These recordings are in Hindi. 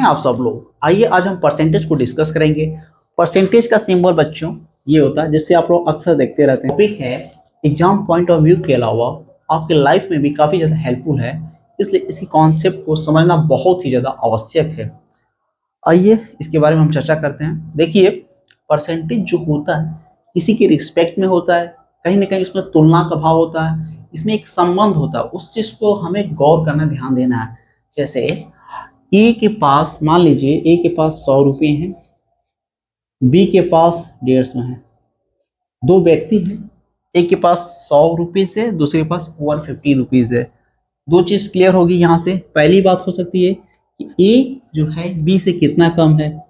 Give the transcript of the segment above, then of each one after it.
आप सब लोग? आइए आज हम परसेंटेज को डिस्कस करेंगे। परसेंटेज का सिंबल बच्चों ये होता है जिससे आप लोग अक्सर देखते रहते हैं। टॉपिक है एग्जाम पॉइंट ऑफ व्यू के अलावा आपके लाइफ में भी काफ़ी ज़्यादा हेल्पफुल है, इसलिए इसकी कॉन्सेप्ट को समझना बहुत ही ज़्यादा आवश्यक है। आइए इसके बारे में हम चर्चा करते हैं। देखिए, परसेंटेज जो होता है किसी के रिस्पेक्ट में होता है, कहीं ना कहीं उसमें तुलना का भाव होता है, इसमें एक संबंध होता है, उस चीज़ को हमें गौर करना, ध्यान देना है। जैसे ए के पास, मान लीजिए ए के पास 100 रुपये हैं, बी के पास 150 है। दो व्यक्ति हैं, एक के पास 100 रुपये से, दूसरे के पास 150 रुपीज़ है। दो चीज़ क्लियर होगी यहाँ से। पहली बात हो सकती है कि ए जो है बी से कितना कम है,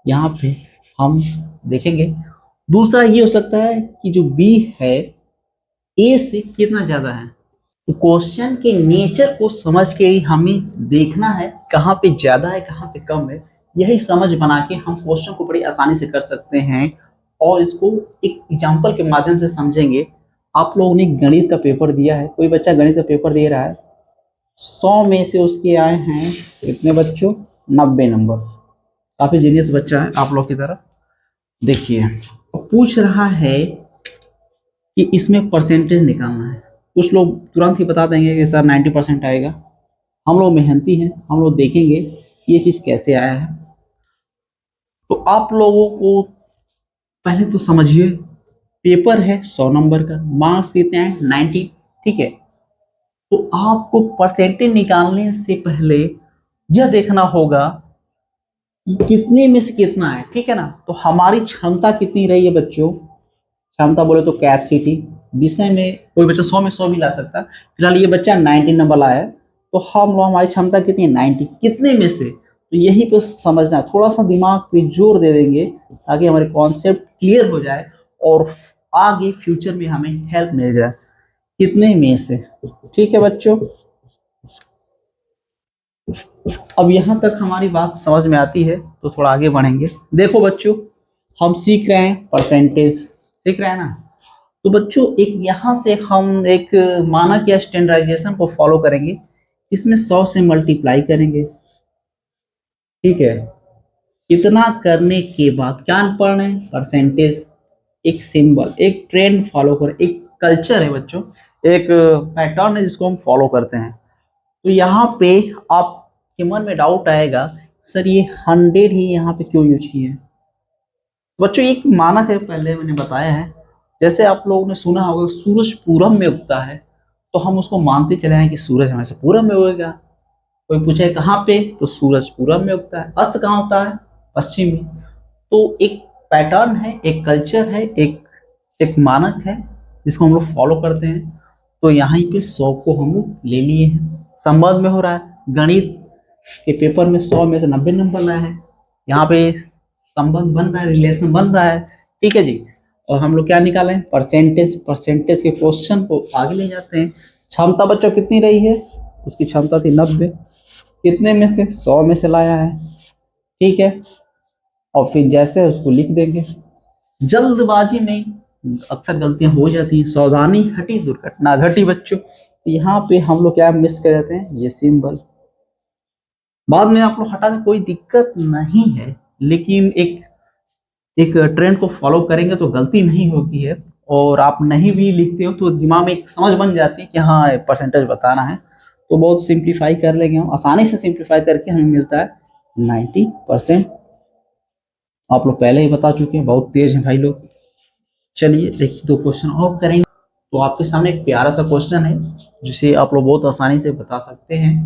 यहाँ पे हम देखेंगे। दूसरा ये हो सकता है कि जो बी है ए से कितना ज़्यादा है। तो क्वेश्चन के नेचर को समझ के ही हमें देखना है कहाँ पे ज़्यादा है कहाँ पे कम है। यही समझ बना के हम क्वेश्चन को बड़ी आसानी से कर सकते हैं और इसको एक एग्जाम्पल के माध्यम से समझेंगे। आप लोगों ने गणित का पेपर दिया है, कोई बच्चा गणित का पेपर दे रहा है, 100 में से उसके आए हैं कितने बच्चों? 90 नंबर। काफ़ी जीनियस बच्चा है आप लोग की तरफ। देखिए, पूछ रहा है कि इसमें परसेंटेज निकालना है। कुछ लोग तुरंत ही बता देंगे कि सर 90% आएगा। हम लोग मेहनती हैं, हम लोग देखेंगे ये चीज़ कैसे आया है। तो आप लोगों को पहले तो समझिए, पेपर है 100 नंबर का, मार्क्स कितने हैं? 90। ठीक है, तो आपको परसेंटेज निकालने से पहले यह देखना होगा कि कितने में से कितना है। ठीक है ना? तो हमारी क्षमता कितनी रही है बच्चों? क्षमता बोले तो कैपेसिटी। विषय में कोई बच्चा 100 में 100 भी ला सकता है। फिलहाल ये बच्चा 90 नंबर लाया है, तो हम लोग, हमारी क्षमता कितनी है? 90। कितने में से? तो यही पे समझना है, थोड़ा सा दिमाग पे जोर दे देंगे ताकि हमारे कॉन्सेप्ट क्लियर हो जाए और आगे फ्यूचर में हमें हेल्प मिल जाए। कितने में से? ठीक है बच्चों, अब यहाँ तक हमारी बात समझ में आती है तो थोड़ा आगे बढ़ेंगे। देखो बच्चों, हम सीख रहे हैं परसेंटेज, सीख रहे हैं ना? तो बच्चों एक यहाँ से हम एक मानक या स्टैंडर्डाइजेशन को फॉलो करेंगे। इसमें 100 से मल्टीप्लाई करेंगे। ठीक है, इतना करने के बाद क्या पढ़ रहे हैं? परसेंटेज। एक सिंबल, एक ट्रेंड फॉलो करें, एक कल्चर है बच्चों, एक पैटर्न है जिसको हम फॉलो करते हैं। तो यहाँ पे आपके मन में डाउट आएगा, सर ये 100 ही यहाँ पे क्यों यूज किए हैं? बच्चों एक मानक है, पहले मैंने बताया है। जैसे आप लोगों ने सुना होगा सूरज पूरब में उगता है, तो हम उसको मानते चले हैं कि सूरज हमेशा पूरब में उगेगा। कोई पूछे कहाँ पे, तो सूरज पूरब में उगता है। अस्त कहाँ होता है? पश्चिम में। तो एक पैटर्न है, एक कल्चर है, एक मानक है जिसको हम लोग फॉलो करते हैं। तो यहाँ पे 100 को हम लोग ले लिए हैं। संबंध में हो रहा है, गणित के पेपर में 100 में से 90 नंबर लाया है, यहाँ पे संबंध बन रहा है, रिलेशन बन रहा है। ठीक है जी, और हम लोग क्या निकालें? परसेंटेज। परसेंटेज के क्वेश्चन को आगे ले जाते हैं। क्षमता बच्चों कितनी रही है? उसकी क्षमता थी 90। कितने में से? 100 में से लाया है। ठीक है, और फिर जैसे उसको लिख देंगे। जल्दबाजी में अक्सर गलतियां हो जाती हैं, सावधानी हटी दुर्घटना घटी बच्चों। तो यहाँ पे हम लोग क्या मिस कर जाते हैं? ये सिंबल। बाद में आप लोग हटा दें, कोई दिक्कत नहीं है, लेकिन एक एक ट्रेंड को फॉलो करेंगे तो गलती नहीं होती है। और आप नहीं भी लिखते हो तो दिमाग में एक समझ बन जाती है कि हाँ परसेंटेज बताना है, तो बहुत सिंप्लीफाई कर लेंगे हम, आसानी से सिंप्लीफाई करके हमें मिलता है 90%। आप लोग पहले ही बता चुके हैं, बहुत तेज हैं भाई लोग। चलिए देखिए, 2 क्वेश्चन और करेंगे। तो आपके सामने एक प्यारा सा क्वेश्चन है जिसे आप लोग बहुत आसानी से बता सकते हैं।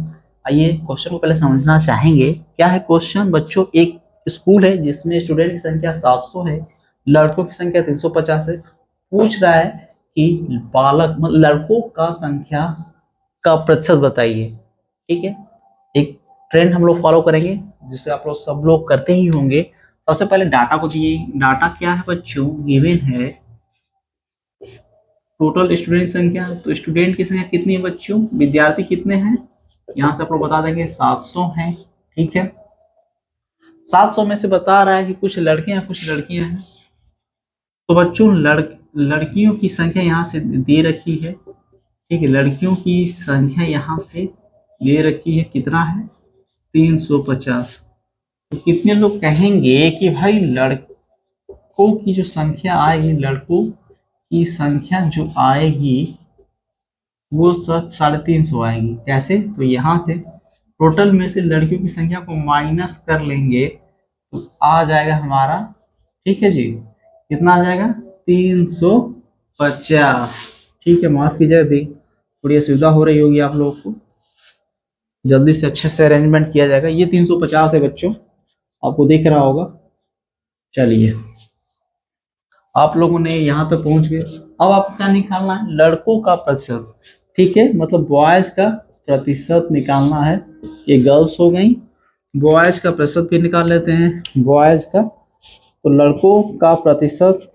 आइए क्वेश्चन को पहले समझना चाहेंगे। क्या है क्वेश्चन बच्चों? एक स्कूल है जिसमें स्टूडेंट की संख्या 700 है, लड़कों की संख्या 350 है। पूछ रहा है कि बालक मतलब लड़कों का संख्या का प्रतिशत बताइए। ठीक है, एक ट्रेंड हम लोग फॉलो करेंगे जिसे आप लोग सब लोग करते ही होंगे। सबसे पहले डाटा को दिए। डाटा क्या है बच्चों? गिवन है टोटल स्टूडेंट संख्या। तो स्टूडेंट की संख्या कितनी है बच्चों? विद्यार्थी कितने हैं? यहाँ से आप लोग बता देंगे 700 हैं। ठीक है, 700 में से बता रहा है कि कुछ लड़के हैं कुछ लड़कियां हैं। तो बच्चों लड़कियों की संख्या यहाँ से दे रखी है। ठीक है, लड़कियों की संख्या यहाँ से दे रखी है, कितना है? 350। तो कितने लोग कहेंगे कि भाई लड़कों की जो संख्या आएगी, लड़कों की संख्या जो आएगी वो 350 आएगी। कैसे? तो यहाँ से टोटल में से लड़कियों की संख्या को माइनस कर लेंगे तो आ जाएगा हमारा, ठीक है जी, कितना आ जाएगा? 350। ठीक है, माफ कीजिए, अभी थोड़ी असुविधा हो रही होगी आप लोगों को, जल्दी से अच्छे से अरेंजमेंट किया जाएगा। ये 350 है बच्चों, आपको दिख रहा होगा। चलिए, आप लोगों ने यहाँ तक पहुंच गए। अब आपको क्या निकालना है? लड़कों का प्रतिशत, ठीक है, मतलब बॉयज का प्रतिशत निकालना है। ये गर्ल्स हो गई, बॉयज का प्रतिशत भी निकाल लेते हैं, बॉयज का। तो लड़कों का प्रतिशत,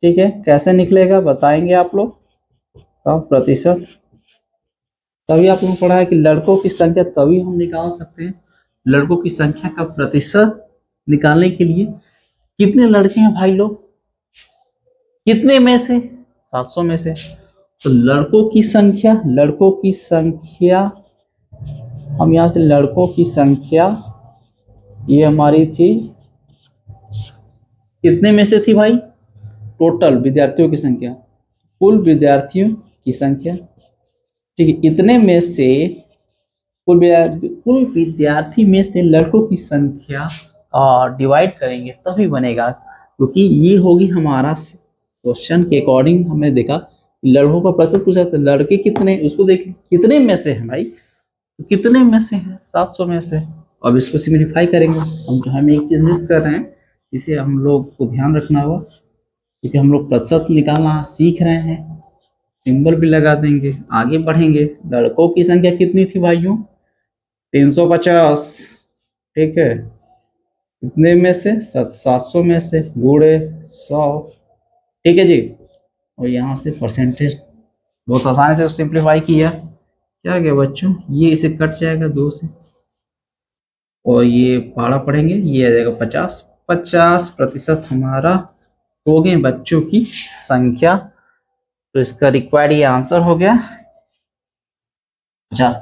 ठीक है, कैसे निकलेगा बताएंगे आप लोग का प्रतिशत। तभी आप लोगों ने पढ़ा है कि लड़कों की संख्या तभी हम निकाल सकते हैं। लड़कों की संख्या का प्रतिशत निकालने के लिए कितने लड़के हैं भाई लोग, कितने में से? 700 में से। तो लड़कों की संख्या, लड़कों की संख्या, हम यहाँ से लड़कों की संख्या ये हमारी थी, कितने में से थी भाई? टोटल विद्यार्थियों की संख्या, कुल विद्यार्थियों की संख्या, ठीक है, इतने में से कुल विद्यार्थी में से लड़कों की संख्या डिवाइड करेंगे तभी बनेगा, क्योंकि ये होगी हमारा क्वेश्चन के अकॉर्डिंग। हमने देखा लड़कों का प्रतिशत पूछा तो लड़के कितने, उसको देख कितने में से है भाई, तो कितने में से है? 700 में से। अब इसको सिम्प्लीफाई करेंगे, हम एक चीज मिस कर रहे हैं, इसे हम लोग को ध्यान रखना होगा, क्योंकि हम लोग प्रतिशत निकालना सीख रहे हैं। सिंबल भी लगा देंगे, आगे बढ़ेंगे। लड़कों की संख्या कितनी थी भाइयों? 350, ठीक है, कितने में से? 700 में से, गुणे 100, ठीक है जी। और यहाँ से परसेंटेज बहुत आसानी से सिंप्लीफाई किया। क्या गया बच्चों? ये इसे कट जाएगा 2 से, और ये पहाड़ा पढ़ेंगे, ये आ जाएगा 50। 50% हमारा हो गए बच्चों की संख्या। तो इसका रिक्वायर्ड ये आंसर हो गया 50%।